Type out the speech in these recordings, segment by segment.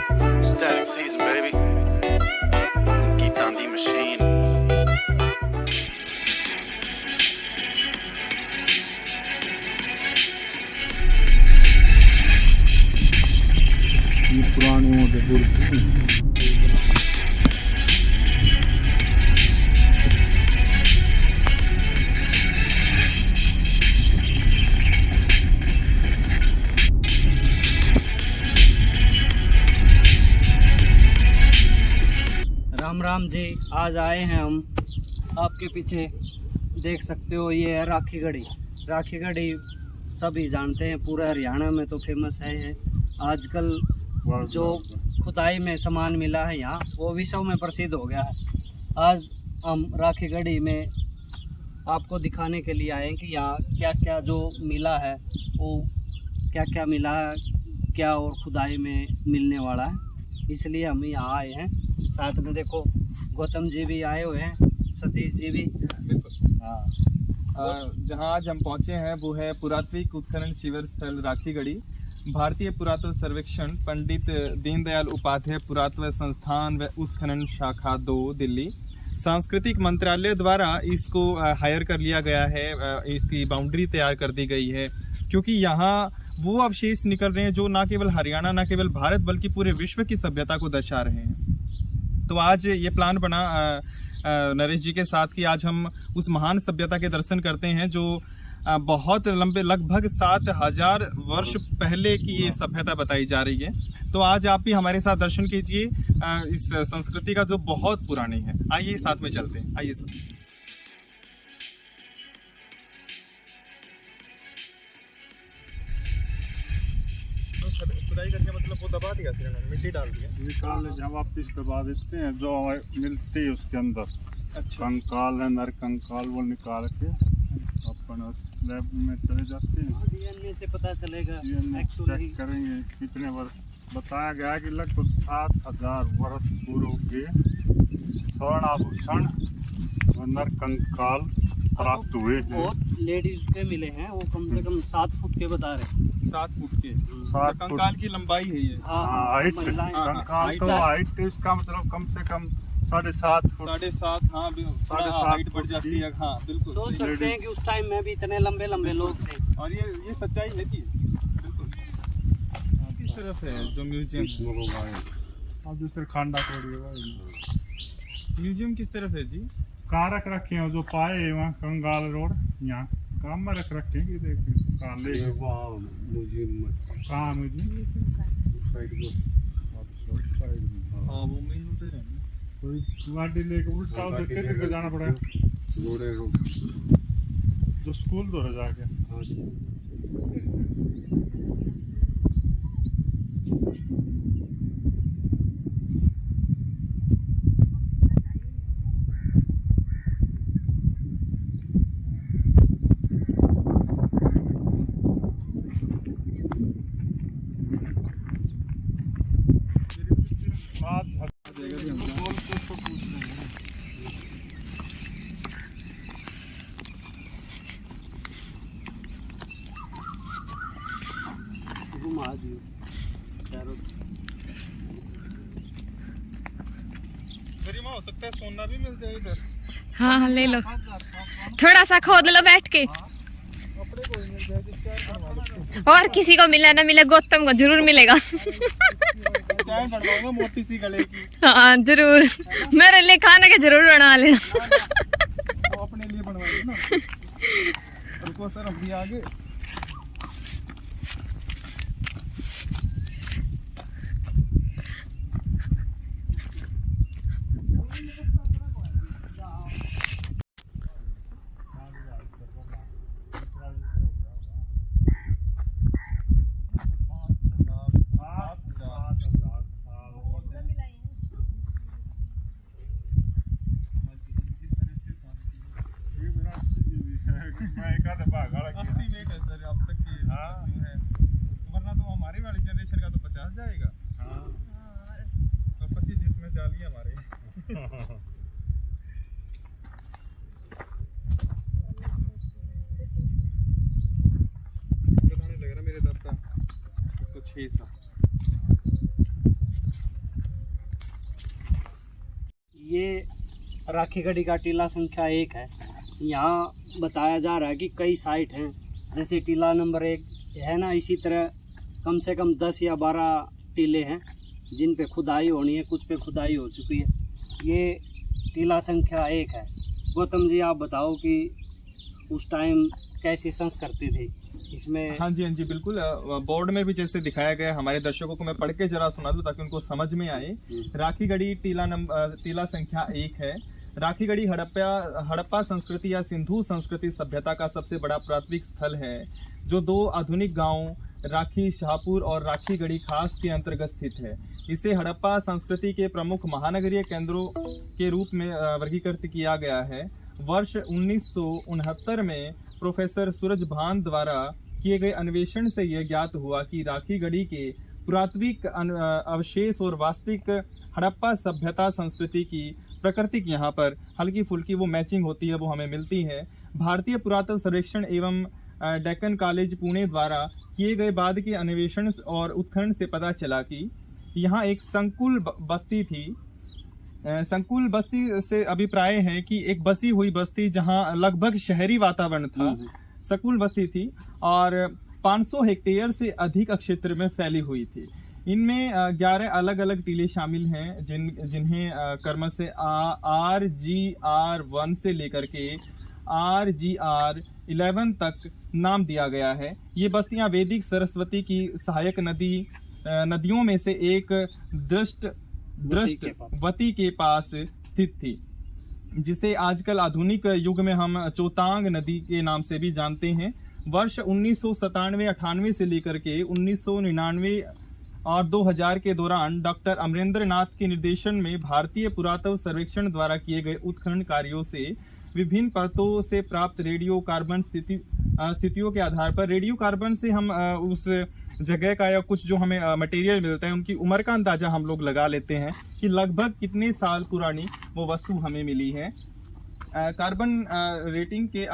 Static season, baby. Geekandi machine. ये पुराने मोटे राम राम जी। आज आए हैं हम आपके पीछे, देख सकते हो ये है राखी गढ़ी। राखी गढ़ी सभी जानते हैं, पूरे हरियाणा में तो फेमस है। आजकल जो खुदाई में सामान मिला है यहाँ, वो विश्व में प्रसिद्ध हो गया है। आज हम राखी गढ़ी में आपको दिखाने के लिए आए हैं कि यहाँ क्या क्या जो मिला है, वो क्या क्या मिला है, क्या और खुदाई में मिलने वाला है, इसलिए हम यहाँ आए हैं। साथ में देखो गौतम जी भी आए हुए हैं, सतीश जी भी। हाँ, जहाँ आज हम पहुँचे हैं वो है पुरातत्विक उत्खनन शिविर स्थल राखी गढ़ी। भारतीय पुरातत्व सर्वेक्षण, पंडित दीनदयाल उपाध्याय पुरातत्व संस्थान व उत्खनन शाखा 2 दिल्ली, सांस्कृतिक मंत्रालय द्वारा इसको हायर कर लिया गया है। इसकी बाउंड्री तैयार कर दी गई है क्योंकि यहाँ वो अवशेष निकल रहे हैं जो न केवल हरियाणा, न केवल भारत, बल्कि पूरे विश्व की सभ्यता को दर्शा रहे हैं। तो आज ये प्लान बना नरेश जी के साथ कि आज हम उस महान सभ्यता के दर्शन करते हैं जो बहुत लंबे, लगभग 7000 वर्ष पहले की ये सभ्यता बताई जा रही है। तो आज आप भी हमारे साथ दर्शन कीजिए इस संस्कृति का जो बहुत पुरानी है। आइए साथ में चलते हैं, आइए सर। खुदाई करके मतलब वो दबा दिया सर, मिट्टी डाल दिया, निकाल जब वापिस दबा देते हैं जो मिलती है उसके अंदर। अच्छा। कंकाल है, नर कंकाल, वो निकाल के अपन लैब में चले जाते हैं। डीएनए से पता चलेगा, चेक करेंगे कितने वर्ष। बताया गया है कि लगभग 7000 वर्ष पूर्व के स्वर्ण आभूषण और नर कंकाल प्राप्त हुए हैं। बहुत लेडीज के मिले हैं, वो कम से कम 7 फुट के बता रहे हैं। 7 फुट के, 7 कंकाल की लंबाई है ये। हाइट, कंकाल तो हाइट इसका मतलब कम से कम 7.5 फुट। 7.5, हाँ, 7.5 हाइट बढ़ जाती है। हाँ बिल्कुल, सोच सकते हैं कि उस टाइम में भी इतने लंबे लंबे लोग थे। और ये सच्चाई है जी, बिल्कुल। किस तरफ है जो म्यूजियम? अब दूसरे खांडा तोड़ी म्यूजियम किस तरफ है जी? कहाँ रख रखे हैं जो पाए हैं वहाँ कंगाल रोड, यहाँ काम में रख रखे हैं कि देखिए कहाँ ले म्यूजियम में। कहाँ म्यूजियम? साइड में। हाँ वो मेन उधर है। कोई गाड़ी लेके उल्टा उधर तेरे को जाना पड़ेगा जो स्कूल दो जाके। हो सकता है सोना भी मिल जाए इधर। हाँ हाँ ले लो, थोड़ा सा खोद लो बैठ के। और किसी को मिला ना मिला, गौतम को जरूर मिलेगा। चाय बनवाऊंगा मोटी सी गले की। हाँ जरूर, मेरे लिए खाने के जरूर बना लेना। तो अपने लिए बनवाइए ना। रुको सर, हम भी आगे। एस्टीमेट है सर अब तक की जो है, वरना तो हमारी वाली जनरेशन का तो 50 जाएगा। तो 25 जिसमें जाली हमारे। बताने लग रहा मेरे दर्द का 106 सा। ये राखी गढ़ी का टीला संख्या 1 है। यहाँ बताया जा रहा है कि कई साइट हैं, जैसे टीला नंबर 1 है ना, इसी तरह कम से कम 10 या 12 टीले हैं जिन पे खुदाई होनी है, कुछ पे खुदाई हो चुकी है। ये टीला संख्या 1 है। गौतम जी आप बताओ कि उस टाइम कैसी संस्कृति थी इसमें? हाँ जी बिल्कुल। बोर्ड में भी जैसे दिखाया गया, हमारे दर्शकों को मैं पढ़ के जरा सुना दूं ताकि उनको समझ में आए। राखी गढ़ी टीला संख्या 1 है। राखी गढ़ी हड़प्पा संस्कृति या सिंधु संस्कृति सभ्यता का सबसे बड़ा प्राथमिक स्थल है, जो 2 आधुनिक गांवों राखी शाहपुर और राखी गढ़ी खास के अंतर्गत स्थित है। इसे हड़प्पा संस्कृति के प्रमुख महानगरीय केंद्रों के रूप में वर्गीकृत किया गया है। वर्ष 1969 में प्रोफेसर सूरजभान द्वारा किए गए अन्वेषण से यह ज्ञात हुआ कि राखी गढ़ी के पुरातात्विक अवशेष और वास्तविक हड़प्पा सभ्यता संस्कृति की प्रकृति यहाँ पर हल्की फुल्की वो मैचिंग होती है, वो हमें मिलती है। भारतीय पुरातत्व सर्वेक्षण एवं डेक्कन कॉलेज पुणे द्वारा किए गए बाद के अन्वेषण और उत्खनन से पता चला कि यहाँ एक संकुल बस्ती थी। संकुल बस्ती से अभिप्राय है कि एक बसी हुई बस्ती जहाँ लगभग शहरी वातावरण था, संकुल बस्ती थी और 500 हेक्टेयर से अधिक क्षेत्र में फैली हुई थी। इनमें 11 अलग अलग टीले शामिल हैं जिन्हें क्रम से RGR1 से लेकर के RGR11 तक नाम दिया गया है। ये बस्तियां वैदिक सरस्वती की सहायक नदियों में से एक दृष्टवती के पास स्थित थी, जिसे आजकल आधुनिक युग में हम चोतांग नदी के नाम से भी जानते हैं। वर्ष 1997-98 से लेकर के 1999 और 2000 के दौरान डॉक्टर अमरेंद्र नाथ के निर्देशन में भारतीय पुरातत्व सर्वेक्षण द्वारा किए गए उत्खनन कार्यों से विभिन्न परतों से प्राप्त रेडियो कार्बन स्थितियों के आधार पर, रेडियो कार्बन से हम उस जगह का या कुछ जो हमें मटेरियल मिलता है उनकी उम्र का अंदाजा हम लोग लगा लेते हैं कि लगभग कितने साल पुरानी वो वस्तु हमें मिली है। कार्बन रेटिंग के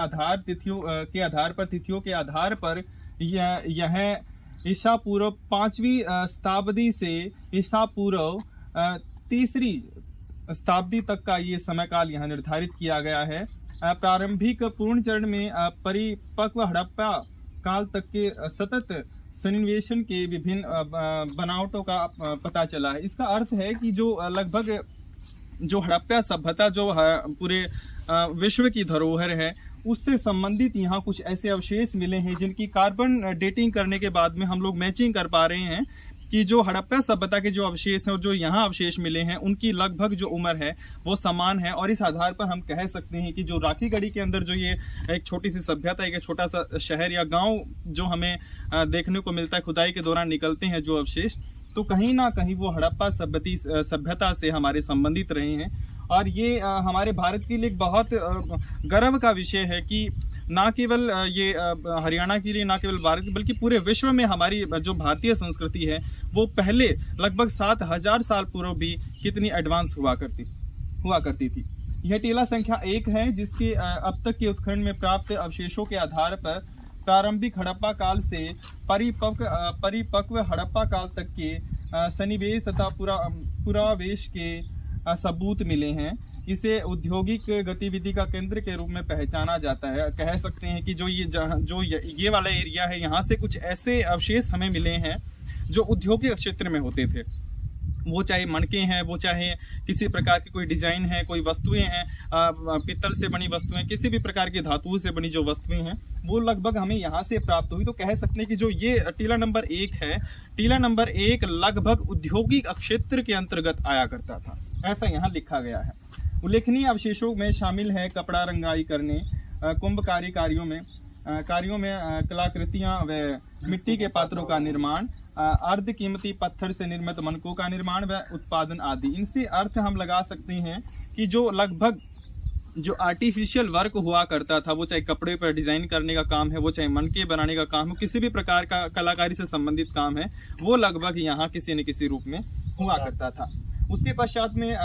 तिथियों के आधार पर यह ईसा पूर्व 5वीं शताब्दी से ईसा पूर्व 3री शताब्दी तक का ये समय काल यहाँ निर्धारित किया गया है। प्रारंभिक पूर्ण चरण में परिपक्व हड़प्पा काल तक के सतत सन्निवेशन के विभिन्न बनावटों का पता चला है। इसका अर्थ है कि जो लगभग जो हड़प्पा सभ्यता जो पूरे विश्व की धरोहर है उससे संबंधित यहाँ कुछ ऐसे अवशेष मिले हैं जिनकी कार्बन डेटिंग करने के बाद में हम लोग मैचिंग कर पा रहे हैं कि जो हड़प्पा सभ्यता के जो अवशेष हैं और जो यहाँ अवशेष मिले हैं उनकी लगभग जो उम्र है वो समान है। और इस आधार पर हम कह सकते हैं कि जो राखी गढ़ी के अंदर जो ये एक छोटी सी सभ्यता, एक छोटा सा शहर या गांव जो हमें देखने को मिलता है खुदाई के दौरान निकलते हैं जो अवशेष, तो कहीं ना कहीं वो हड़प्पा सभ्यता से हमारे संबंधित रहे हैं। और ये हमारे भारत के लिए बहुत गर्व का विषय है कि ना केवल ये हरियाणा के लिए, ना केवल भारत बल्कि पूरे विश्व में हमारी जो भारतीय संस्कृति है वो पहले लगभग 7000 साल पूर्व भी कितनी एडवांस हुआ करती थी। यह टीला संख्या 1 है जिसके अब तक के उत्खनन में प्राप्त अवशेषों के आधार पर प्रारंभिक हड़प्पा काल से परिपक्व हड़प्पा काल तक के सन्निवेश तथा पुरावेश के सबूत मिले हैं। इसे औद्योगिक गतिविधि का केंद्र के रूप में पहचाना जाता है। कह सकते हैं कि जो ये वाला एरिया है यहाँ से कुछ ऐसे अवशेष हमें मिले हैं जो औद्योगिक क्षेत्र में होते थे, वो चाहे मणके हैं, वो चाहे किसी प्रकार की कोई डिजाइन है, कोई वस्तुएं हैं, पित्तल से बनी वस्तुएं, किसी भी प्रकार की धातुओं से बनी जो वस्तुएं हैं वो लगभग हमें यहाँ से प्राप्त हुई। तो कह सकते हैं कि जो ये टीला नंबर 1 है, टीला नंबर 1 लगभग औद्योगिक क्षेत्र के अंतर्गत आया करता था, ऐसा यहाँ लिखा गया है। उल्लेखनीय अवशेषों में शामिल है कपड़ा रंगाई करने, कुंभकारी कार्यों में कलाकृतियां व मिट्टी के पात्रों का निर्माण, अर्ध कीमती पत्थर से निर्मित मनकों का निर्माण व उत्पादन आदि। इनसे अर्थ हम लगा सकते हैं कि जो लगभग जो आर्टिफिशियल वर्क हुआ करता था, वो चाहे कपड़े पर डिजाइन करने का काम है, वो चाहे मनके बनाने का काम हो, किसी भी प्रकार का कलाकारी से संबंधित काम है, वो लगभग यहाँ किसी न किसी रूप में हुआ करता था। उसके पश्चात में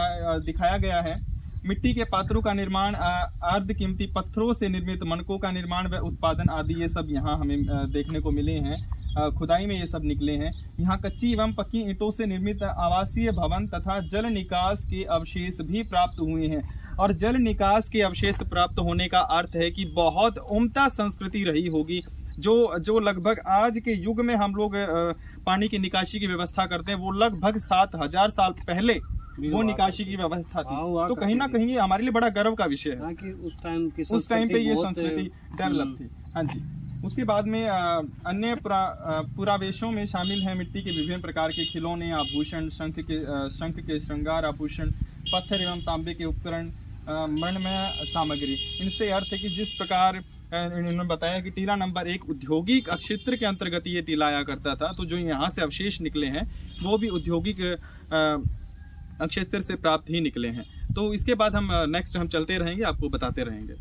दिखाया गया है मिट्टी के पात्रों का निर्माण, अर्ध कीमती पत्थरों से निर्मित मनकों का निर्माण व उत्पादन आदि, ये सब यहाँ हमें देखने को मिले हैं। खुदाई में ये सब निकले हैं। यहाँ कच्ची एवं पक्की ईंटों से निर्मित आवासीय भवन तथा जल निकास के अवशेष भी प्राप्त हुए हैं। और जल निकास के अवशेष प्राप्त होने का अर्थ है कि बहुत उम्दा संस्कृति रही होगी, जो लगभग आज के युग में हम लोग पानी की निकासी की व्यवस्था करते हैं, वो लगभग 7000 साल पहले वो निकासी की व्यवस्था थी। तो कहीं ना कहीं ये हमारे लिए बड़ा गर्व का विषय है कि उस टाइम पे ये संस्कृति डेवलप थी। हाँ जी। उसके बाद में अन्य पुरावेशों में शामिल हैं मिट्टी के विभिन्न प्रकार के खिलौने, आभूषण, शंख के श्रृंगार आभूषण, पत्थर एवं तांबे के उपकरण, मृणमय सामग्री। इनसे अर्थ है कि जिस प्रकार इन्होंने बताया कि टीला नंबर 1 औद्योगिक क्षेत्र के अंतर्गत ये टीला आया करता था, तो जो यहाँ से अवशेष निकले हैं वो भी औद्योगिक क्षेत्र से प्राप्त ही निकले हैं। तो इसके बाद हम नेक्स्ट हम चलते रहेंगे, आपको बताते रहेंगे।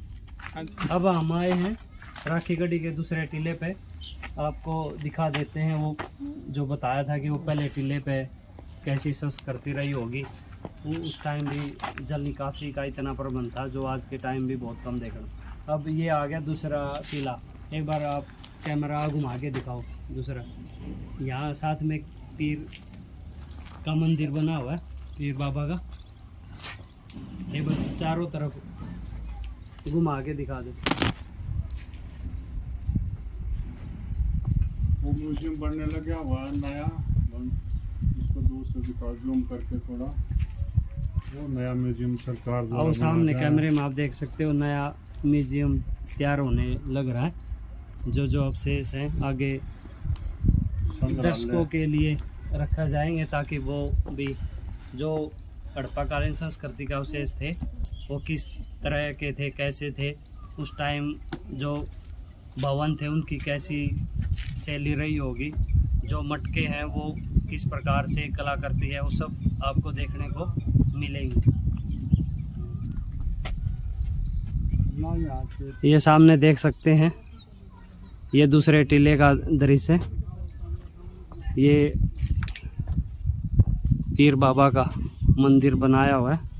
हाँ जी। अब हम आए हैं राखी गढ़ी के दूसरे टीले पे, आपको दिखा देते हैं। वो जो बताया था कि वो पहले टीले पे कैसी संस्कृति रही होगी, वो उस टाइम भी जल निकासी का इतना प्रबंध था जो आज के टाइम भी बहुत कम देखना। अब ये आ गया दूसरा टीला, एक बार आप कैमरा घुमा के दिखाओ। दूसरा यहाँ साथ में पीर का मंदिर बना हुआ है, पीर बाबा का। एक बार चारों तरफ घुमा के दिखा दो। वो म्यूजियम बनने लगा हुआ है नया, इसको दूर से दिखा, जूम करके थोड़ा। वो नया म्यूजियम सरकार द्वारा और सामने बनाया कैमरे में आप देख सकते हो नया म्यूजियम तैयार होने लग रहा है। जो अवशेष हैं आगे दर्शकों के लिए रखा जाएंगे, ताकि वो भी जो हड़प्पाकालीन संस्कृति का अवशेष थे वो किस तरह के थे, कैसे थे, उस टाइम जो भवन थे उनकी कैसी शैली रही होगी, जो मटके हैं वो किस प्रकार से कलाकृति है, वो सब आपको देखने को मिलेंगे। ये सामने देख सकते हैं, ये दूसरे टीले का दृश्य है। ये पीर बाबा का मंदिर बनाया हुआ है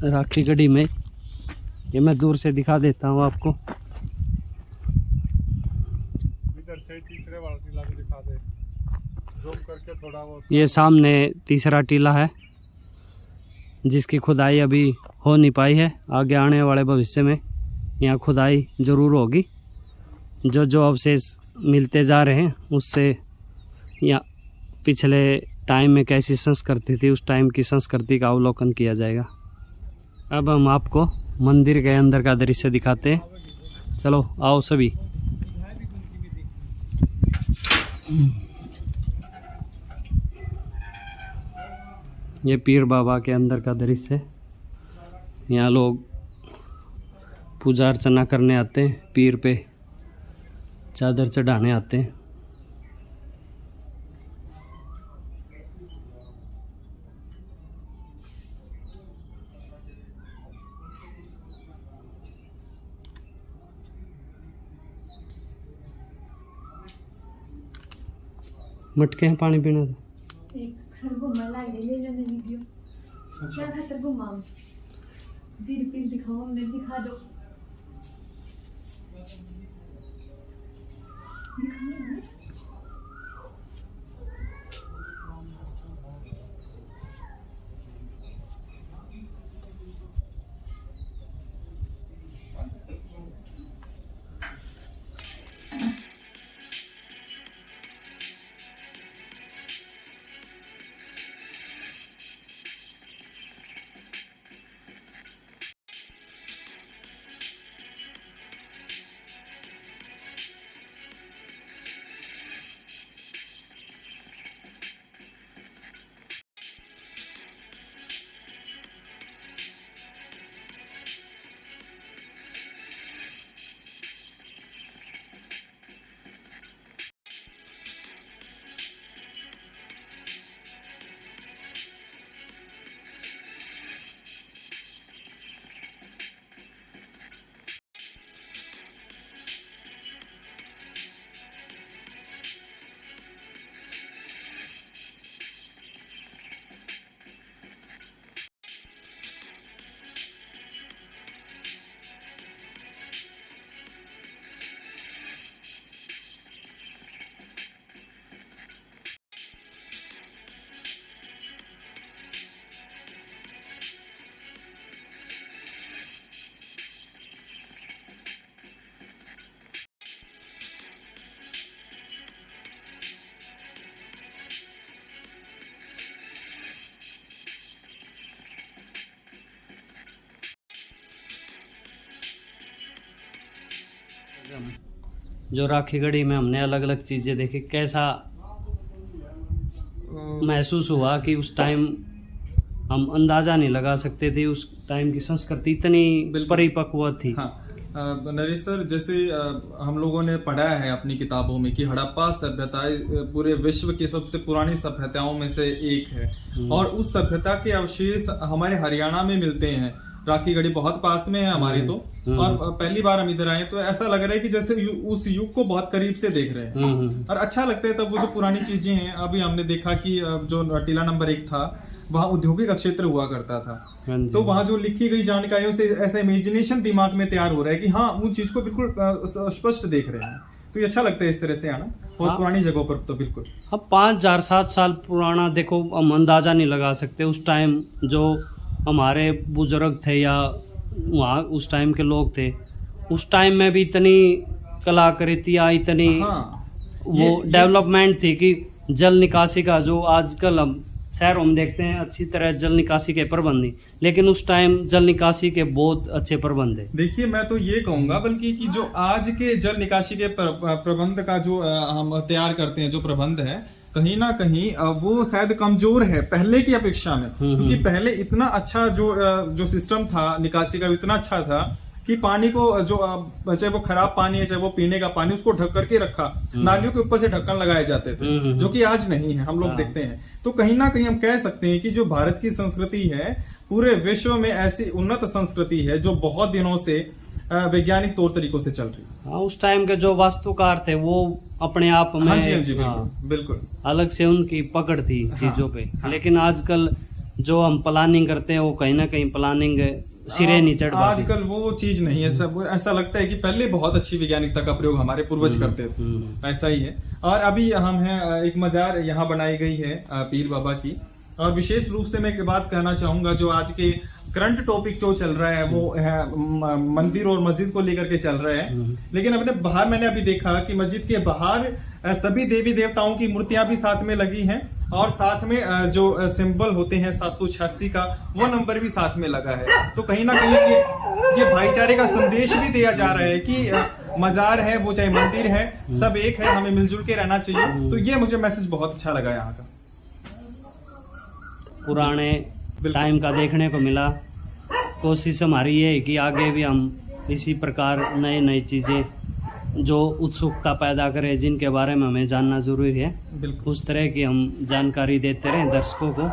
राखी गढ़ी में। ये मैं दूर से दिखा देता हूँ आपको। इधर से तीसरे वाला टीला भी दिखा दे, जूम करके थोड़ा। वो ये सामने तीसरा टीला है जिसकी खुदाई अभी हो नहीं पाई है, आगे आने वाले भविष्य में यहाँ खुदाई ज़रूर होगी। जो अवशेष मिलते जा रहे हैं उससे या पिछले टाइम में कैसी संस्कृति थी, उस टाइम की संस्कृति का अवलोकन किया जाएगा। अब हम आपको मंदिर के अंदर का दृश्य दिखाते हैं। चलो आओ सभी। ये पीर बाबा के अंदर का दृश्य है। यहाँ लोग पूजा अर्चना करने आते हैं, पीर पे चादर चढ़ाने आते हैं। मटके हैं पानी पीना था। एक सर घुमा लागे ले लेने वीडियो। क्या खातर घुमाऊं? पीर दिखाओ, हमने दिखा दो। जो राखीगढ़ी में हमने अलग अलग चीजें देखी, कैसा महसूस हुआ कि उस टाइम हम अंदाजा नहीं लगा सकते थे, उस टाइम की संस्कृति इतनी परिपक्व थी। हाँ नरेश सर, जैसे हम लोगों ने पढ़ा है अपनी किताबों में कि हड़प्पा सभ्यता पूरे विश्व की सबसे पुरानी सभ्यताओं में से एक है, और उस सभ्यता के अवशेष हमारे हरियाणा में मिलते हैं। राखीगढ़ी बहुत पास में है हमारे तो, और पहली बार हम इधर आए तो ऐसा लग रहा है कि जैसे उस युग को बहुत करीब से देख रहे हैं, और अच्छा लगता है। तब वो जो पुरानी चीजें हैं, अभी हमने देखा कि जो टीला नंबर 1 था वहाँ औद्योगिक क्षेत्र हुआ करता था, तो वहाँ जो लिखी गई जानकारियों से ऐसा इमेजिनेशन दिमाग में तैयार हो रहा है कि हाँ उन चीज को बिल्कुल स्पष्ट देख रहे हैं। तो ये अच्छा लगता है इस तरह से आना, बहुत पुरानी जगहों पर तो बिल्कुल। अब 5000-7 साल पुराना देखो, हम अंदाजा नहीं लगा सकते उस टाइम जो हमारे बुजुर्ग थे या वहाँ उस टाइम के लोग थे, उस टाइम में भी इतनी कलाकृतियाँ, इतनी वो डेवलपमेंट थी कि जल निकासी का जो आजकल हम शहरों में देखते हैं अच्छी तरह जल निकासी के प्रबंध नहीं, लेकिन उस टाइम जल निकासी के बहुत अच्छे प्रबंध है। देखिए मैं तो ये कहूंगा बल्कि कि जो आज के जल निकासी के प्रबंध का जो हम तैयार करते हैं, जो प्रबंध है, कहीं ना कहीं वो शायद कमजोर है पहले की अपेक्षा में, क्योंकि पहले इतना अच्छा जो सिस्टम था निकासी का, इतना अच्छा था कि पानी को जो चाहे वो खराब पानी है चाहे वो पीने का पानी, उसको ढक करके रखा, नालियों के ऊपर से ढक्कन लगाए जाते थे, जो कि आज नहीं है, हम लोग देखते हैं। तो कहीं ना कहीं हम कह सकते हैं कि जो भारत की संस्कृति है पूरे विश्व में ऐसी उन्नत संस्कृति है जो बहुत दिनों से वैज्ञानिक तौर तरीकों से चल रही है। हाँ, उस टाइम के जो वास्तुकार थे वो अपने आप में हाँ जी, बिल्कुल अलग से उनकी पकड़ थी चीजों पे, लेकिन आजकल जो हम प्लानिंग करते हैं वो कहीं ना कहीं प्लानिंग सिरे नहीं चढ़ पाती। आजकल वो चीज नहीं है, सब ऐसा लगता है कि पहले बहुत अच्छी वैज्ञानिकता का प्रयोग हमारे पूर्वज करते थे, ऐसा ही है। और अभी हम हैं, एक मजार यहाँ बनाई गई है पीर बाबा की, और विशेष रूप से मैं एक बात कहना चाहूंगा, जो आज के करंट टॉपिक जो चल रहा है वो है मंदिर और मस्जिद को लेकर के चल रहा है, लेकिन अपने बाहर मैंने अभी देखा कि मस्जिद के बाहर सभी देवी देवताओं की मूर्तियां भी साथ में लगी हैं, और साथ में जो सिंबल होते हैं 786 का वो नंबर भी साथ में लगा है। तो कहीं ना कहीं ये भाईचारे का संदेश भी दिया जा रहा है कि मजार है वो चाहे मंदिर है, सब एक है, हमें मिलजुल के रहना चाहिए। तो ये मुझे मैसेज बहुत अच्छा लगा यहाँ का, पुराने टाइम का देखने को मिला। कोशिश हमारी ये है कि आगे भी हम इसी प्रकार नई नई चीज़ें जो उत्सुकता पैदा करें, जिनके बारे में हमें जानना जरूरी है, उस तरह की हम जानकारी देते रहें दर्शकों को।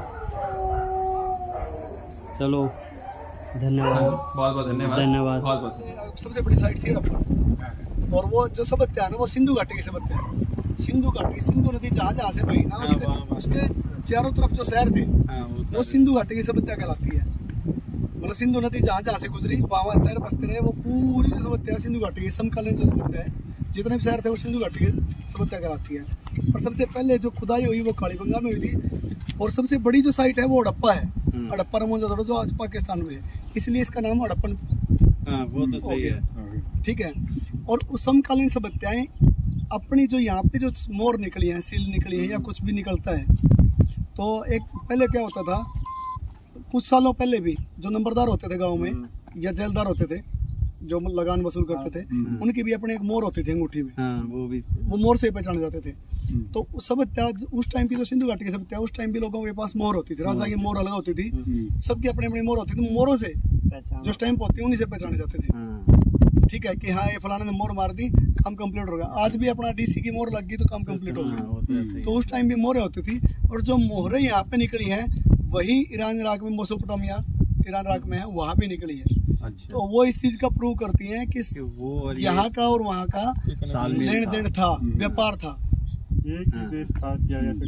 चलो धन्यवाद, बहुत बहुत धन्यवाद, बहुत बहुत। सबसे बड़ी साइट थी हड़प्पा, और वो जो सभ्यता है ना वो सिंधु घाटी की सभ्यता है। सिंधु घाटी, सिंधु नदी जहाँ से बही ना उसके चारों तरफ जो शहर थे वो सिंधु घाटी की सभ्यता कहलाती है। मतलब सिंधु नदी जहाँ से गुजरी वहाँ शहर बसते रहे, वो पूरी जो सभ्यता है सिंधु घाटी की, समकालीन जो सभ्यता है, जितने भी शहर थे वो सिंधु घाटी की सभ्यता कहलाती है। और सबसे पहले जो खुदाई हुई वो कालीबंगा में हुई थी, और सबसे बड़ी जो साइट है वो हड़प्पा है, हड़प्पा रमोजा जो आज पाकिस्तान में है, इसलिए इसका नाम हड़प्पन। वो तो सही है, ठीक है। और उस समकालीन सभ्यताएं अपनी जो यहाँ पे जो मोर निकली है, सील निकली है या कुछ भी निकलता है, तो एक पहले क्या होता था, कुछ सालों पहले भी जो नंबरदार होते थे गांव में या जेलदार होते थे जो लगान वसूल करते थे, उनकी भी अपने एक मोर होती थी अंगूठी में, वो मोर से पहचाने जाते थे। तो सभ्यता उस टाइम की जो सिंधु घाटी की सभ्यता उस टाइम भी लोगों के पास मोर होती थी, राजा की मोर अलग होती थी, सबकी अपनी अपनी मोर होती थी, मोरों से जो स्टैंप होती है उन्हीं से पहचाने जाते थे। ठीक है कि हाँ ये फलाने ने मोर मार दी, काम कंप्लीट हो गया। आज भी अपना डीसी की मोर लग गई तो काम कंप्लीट हो गया। तो उस टाइम भी मोहरें होती थी, और जो मोहरें यहाँ पे निकली हैं वही ईरान इराक में, मेसोपोटामिया ईरान इराक में है, वहाँ भी निकली है। अच्छा। तो वो इस चीज का प्रूव करती हैं कि यहाँ का और वहाँ का लेन देन था, व्यापार था, एक देश था,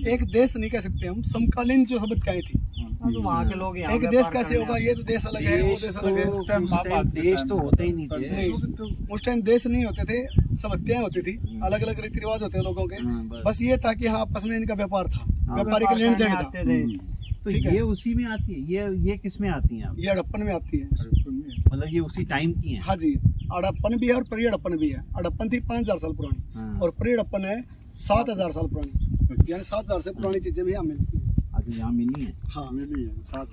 एक देश नहीं कह सकते हम, समकालीन जो सभ्यताएं थी। तो वहाँ के लोग एक देश कैसे होगा, ये तो देश अलग है, वो देश अलग है, देश तो होते ही नहीं थे। नहीं, उस टाइम देश नहीं होते थे, सभ्यताएं होती थी, अलग अलग रीति रिवाज होते थे लोगों के, बस ये था कि हाँ आपस में इनका व्यापार था, व्यापारिक लेन देन था। तो ये उसी में आती है, ये किस में आती हैं? ये हड़प्पन में आती है, मतलब ये उसी टाइम की है। हाँ जी, हड़प्पन भी है और परी हड़प्पन भी है। हड़प्पन थी 5000 साल पुरानी, और परी हड़प्पन है 7000 साल पुरानी, यानी 7000 से पुरानी चीजें भी यहाँ मिलती है। यहाँ मिली है? हाँ मिली है,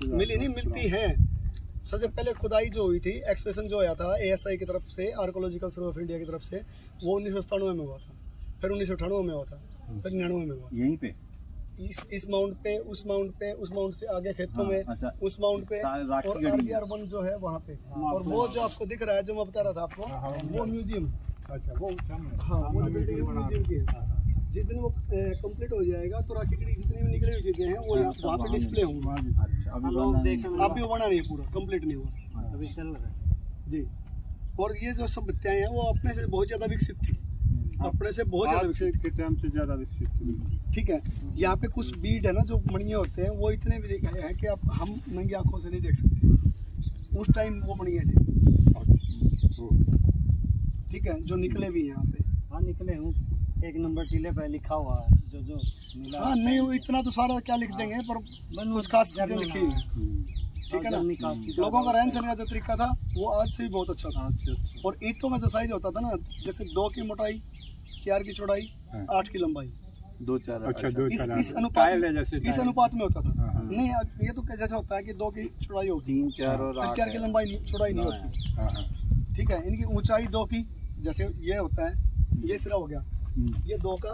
मिली नहीं, मिलती है। सबसे पहले खुदाई जो हुई थी, एक्सपेशन जो आया था ASI की तरफ से, आर्कोलॉजिकल सर्वे ऑफ इंडिया की तरफ से, वो 1997 में हुआ था, फिर 1998 में हुआ था, फिर 99 में हुआ। यहीं पे इस माउंट पे, उस माउंट पे, उस माउंट से आगे खेतों में, अच्छा, उस माउंट पे, राखी और गढ़ी RGR1 जो है वहाँ पे। और वो जो आपको दिख रहा है, जो मैं बता रहा था आपको, वो म्यूजियम, अच्छा वो हाँ वो जो बिल्डिंग है म्यूजियम की है। जिस दिन वो कंप्लीट हो जाएगा तो राखी गढ़ी जितनी भी निकली हुई चीजें हैं वो वहाँ पे डिस्प्ले होंगी। अच्छा, अभी लोग बना देखें, अभी वो बना नहीं है, पूरा कंप्लीट नहीं हुआ अभी चल रहा है। जी। और ये जो सब बत्तियाँ हैं वो अपने से बहुत ज़्यादा विकसित थी, अपने से बहुत ज़्यादा आज से विकसित। के टाइम से ज़्यादा विकसित थी। ठीक है, यहाँ पे कुछ बीड है ना जो मणिये होते हैं, वो इतने भी हैं कि अब हम नंगी आंखों से नहीं देख सकते। उस टाइम वो मणिये थे, ठीक है, जो निकले भी हैं यहाँ पे। हाँ निकले हूँ, 1 नंबर टीले पे लिखा हुआ है जो मिला। हाँ नहीं, वो इतना तो सारा क्या लिख देंगे, पर कुछ खास चीज़ें लिखी हैं, ठीक है ना। लोगों का रहन सहन का जो तरीका था वो आज से भी बहुत अच्छा था। और ईंटों का जो साइज होता था ना, जैसे 2 की मोटाई, 4 की चौड़ाई, 8 की लंबाई, 2-4 अच्छा इस अनुपात में होता था। नहीं ये तो जैसे होता है कि 2 की चौड़ाई होती है, 3-4 और 8 4 की लंबाई चौड़ाई नहीं होती, ठीक है। इनकी ऊंचाई 2 की, जैसे ये होता है, ये सिरा हो गया, ये 2 का,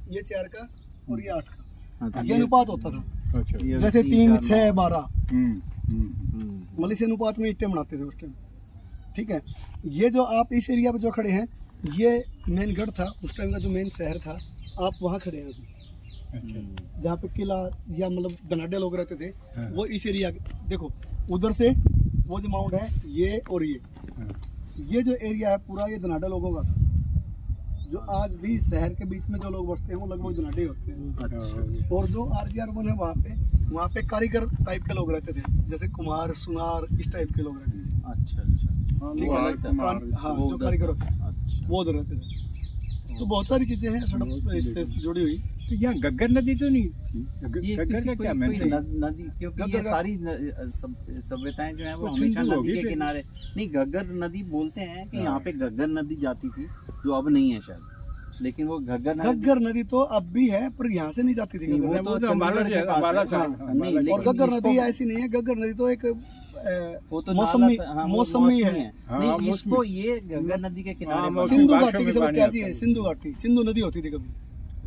ये 4 का और ये 8 का, ये अनुपात होता था। जैसे 3, 6, 12 मतलब इस अनुपात में ईंटें बनाते थे उस टाइम, ठीक है। ये जो आप इस एरिया पे जो खड़े हैं, ये मेन गढ़ था उस टाइम का, जो मेन शहर था, आप वहाँ खड़े हैं अभी, जहाँ पे किला या मतलब धनाढ्य लोग रहते थे, वो इस एरिया। देखो उधर से वो जो माउंट है, ये और ये जो एरिया है पूरा, ये धनाढ्य लोगों का था। जो आज भी शहर के बीच में जो लोग बसते हैं वो लगभग धनाढ्य होते हैं। और जो RGR1 है वहाँ पे कारीगर टाइप के लोग रहते थे, जैसे कुम्हार, सुनार, इस टाइप के लोग रहते थे। अच्छा, ठीक है, हाँ जो कारीगर होते हैं वो उधर रहते थे। तो बहुत सारी चीजें हैं सड़क इससे जुड़ी हुई। तो यहाँ गग्गर नदी तो नहीं थी, ये गग्गर का क्या मैंने नदी, क्योंकि ये सारी सभ्यताएं जो है वो हमेशा नदी के किनारे। नहीं, गग्गर नदी बोलते हैं कि यहाँ पे गग्गर नदी जाती थी, जो अब नहीं है शायद, लेकिन वो गग्गर नदी तो अब भी है, पर यहाँ से नहीं जाती थी। वो तो चंडीगढ़ के पास है। नहीं, और लेकिन गग्गर नदी ऐसी नहीं है, गग्गर नदी तो एक वो तो मौसमी है। नहीं, इसको ये गग्गर नदी के किनारे सिंधु घाटी की सब क्या है, सिंधु घाटी, सिंधु नदी होती थी कभी,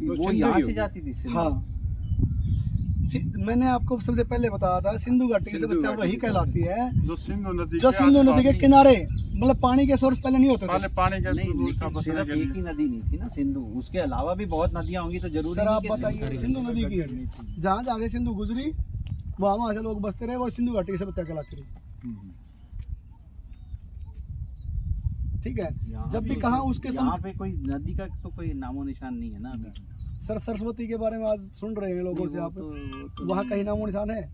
वो यहाँ से जाती थी। हाँ, मैंने आपको सबसे पहले बताया था, सिंधु घाटी की सब वही कहलाती है जो सिंधु नदी के किनारे, मतलब पानी के सोर्स पहले नहीं होते थे। पानी के नहीं, लेकिन सिर्फ एक ही नदी नहीं थी ना सिंधु, उसके अलावा भी बहुत नदियां होंगी, तो जरूरी सर आप नहीं कि बताइए, सिंधु नदी की जहाँ जहाँ से सिंधु गुजरी वहाँ से लोग बसते रहे और सिंधु घाटी की सभ्यता कहलाती रही, ठीक है। जब भी कहा उसके यहाँ पे कोई नदी का तो कोई नामो निशान नहीं है ना अभी। सर सरस्वती के बारे में आज सुन रहे हैं लोगों से आप, वहाँ कहीं नामो निशान है?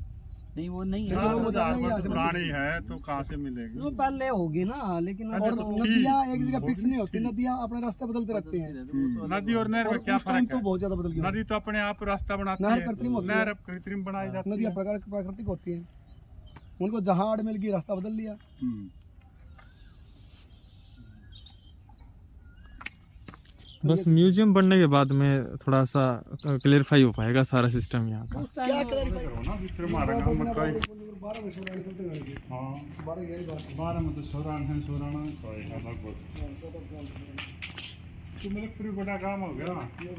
नहीं, वो नहीं है। पुरानी है तो कहाँ से मिलेगी? वो पहले होगी ना, लेकिन और नदियाँ एक जगह फिक्स नहीं होती, नदियाँ अपने रास्ते बदलते रहते हैं। नदी और नहर में क्या उस टाइम फर्क तो है? बहुत ज्यादा बदल गया। नदी तो अपने आप रास्ता बनाती नहर है, कृत्रिम होती है। नहर कृत्रिम बनाई जाती है। नदियाँ प्राकृतिक होती हैं, उनको जहाँ आड़ मिल गई रास्ता बदल लिया। बस म्यूजियम बनने के बाद में थोड़ा सा क्लियरफाई हो पाएगा सारा सिस्टम यहाँ का। क्या क्लैरिफाई हो ना विक्रम महाराज का मत कही। 12 में सोरान चलते रहेंगे। हाँ 12 यही बात है। 12 में तो सोरान है, सोराना कहेगा लगभग। तो मतलब पूरी बड़ा काम हो गया। ये